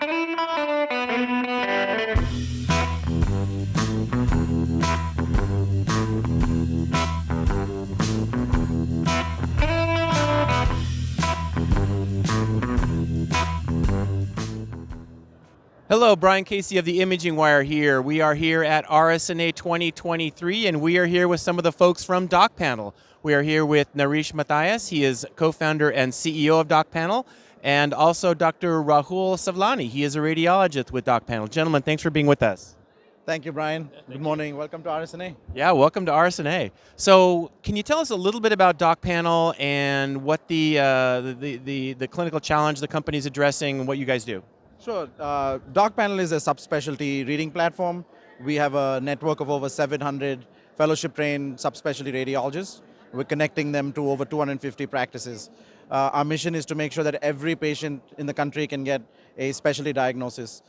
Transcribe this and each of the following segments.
Hello, Brian Casey of the Imaging Wire here. We are here at RSNA 2023, and we are here with some of the folks from DocPanel. We are here with Nirish Mathias. He is co-founder and CEO of DocPanel, and also Dr. Rahul Sawlani. He is a radiologist with DocPanel. Gentlemen, thanks for being with us. Thank you, Brian. Good morning. Welcome to RSNA. Yeah, welcome to RSNA. So, can you tell us a little bit about DocPanel and what the clinical challenge the company is addressing and what you guys do? Sure. DocPanel is a subspecialty reading platform. We have a network of over 700 fellowship-trained subspecialty radiologists. We're connecting them to over 250 practices. Our mission is to make sure that every patient in the country can get a specialty diagnosis.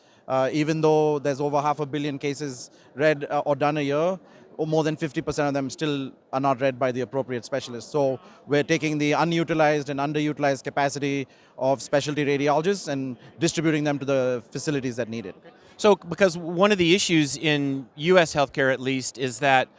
Even though there's over 500 million cases read or done a year, or more than 50% of them still are not read by the appropriate specialist. So we're taking the unutilized and underutilized capacity of specialty radiologists and distributing them to the facilities that need it. So, because one of the issues in U.S. healthcare, at least, is that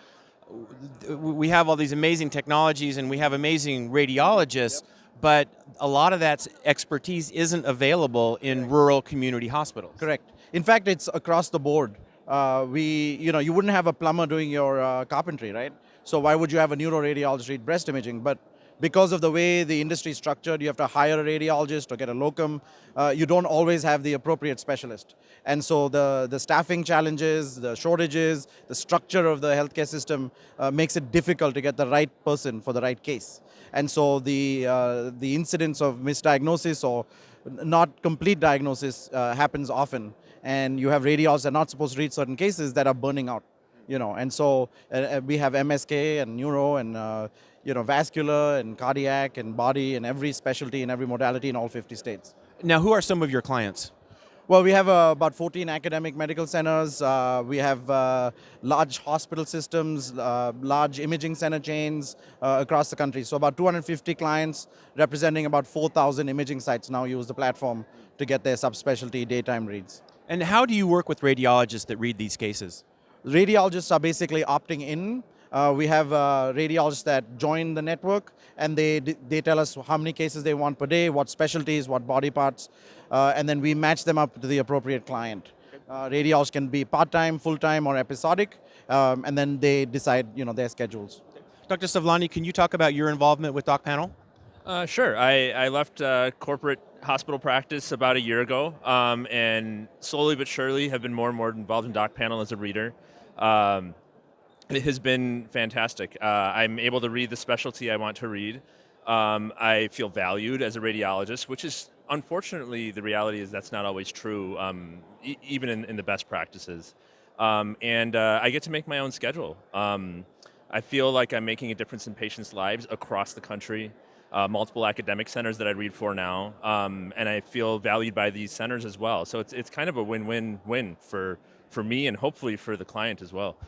we have all these amazing technologies and we have amazing radiologists, but a lot of that expertise isn't available in rural community hospitals. Correct. In fact, it's across the board. You wouldn't have a plumber doing your carpentry, right? So why would you have a neuroradiologist read breast imaging? But because of the way the industry is structured, you have to hire a radiologist or get a locum. You don't always have the appropriate specialist. And so the staffing challenges, the shortages, the structure of the healthcare system makes it difficult to get the right person for the right case. And so the incidence of misdiagnosis or not complete diagnosis happens often. And you have radiologists that are not supposed to read certain cases that are burning out, And so we have MSK and neuro and vascular and cardiac and body and every specialty and every modality in all 50 states. Now, who are some of your clients? Well, we have about 14 academic medical centers. We have large hospital systems, large imaging center chains across the country. So about 250 clients representing about 4,000 imaging sites now use the platform to get their subspecialty daytime reads. And how do you work with radiologists that read these cases? Radiologists are basically opting in. We have radiologists that join the network, and they tell us how many cases they want per day, what specialties, what body parts, and then we match them up to the appropriate client. Radiologists can be part-time, full-time, or episodic, and then they decide their schedules. Dr. Sawlani, can you talk about your involvement with DocPanel? Sure. I left corporate hospital practice about a year ago, and slowly but surely have been more and more involved in DocPanel as a reader. It has been fantastic. I'm able to read the specialty I want to read. I feel valued as a radiologist, which is unfortunately the reality is that's not always true, even in the best practices. And I get to make my own schedule. I feel like I'm making a difference in patients' lives across the country. Multiple academic centers that I read for now, and I feel valued by these centers as well. So it's kind of a win-win-win for me and hopefully for the client as well.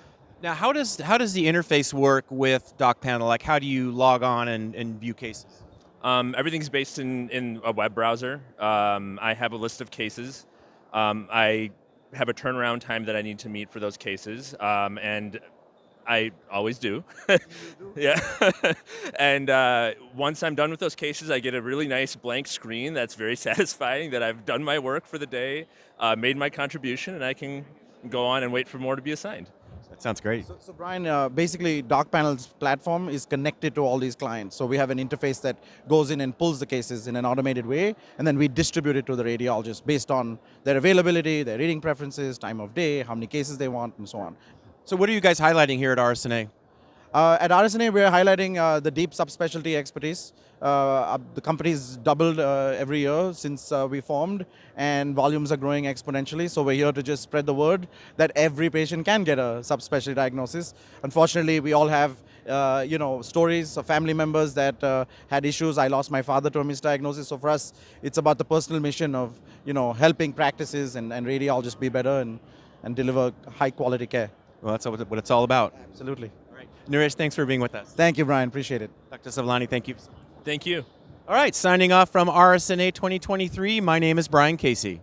Now, how does the interface work with DocPanel? Like, how do you log on and view cases? Everything's based in a web browser. I have a list of cases. I have a turnaround time that I need to meet for those cases, and I always do. Yeah. And once I'm done with those cases, I get a really nice blank screen that's very satisfying that I've done my work for the day, made my contribution, and I can go on and wait for more to be assigned. That sounds great. So Brian, basically DocPanel's platform is connected to all these clients. So we have an interface that goes in and pulls the cases in an automated way, and then we distribute it to the radiologist based on their availability, their reading preferences, time of day, how many cases they want, and so on. So what are you guys highlighting here at RSNA? At RSNA, we're highlighting the deep subspecialty expertise. The company's doubled every year since we formed, and volumes are growing exponentially. So we're here to just spread the word that every patient can get a subspecialty diagnosis. Unfortunately, we all have stories of family members that had issues. I lost my father to a misdiagnosis. So for us, it's about the personal mission of helping practices and radiologists be better and deliver high quality care. Well, that's what it's all about. Absolutely. All right. Nirish, thanks for being with us. Thank you, Brian. Appreciate it. Dr. Sawlani, thank you. Thank you. All right, signing off from RSNA 2023, my name is Brian Casey.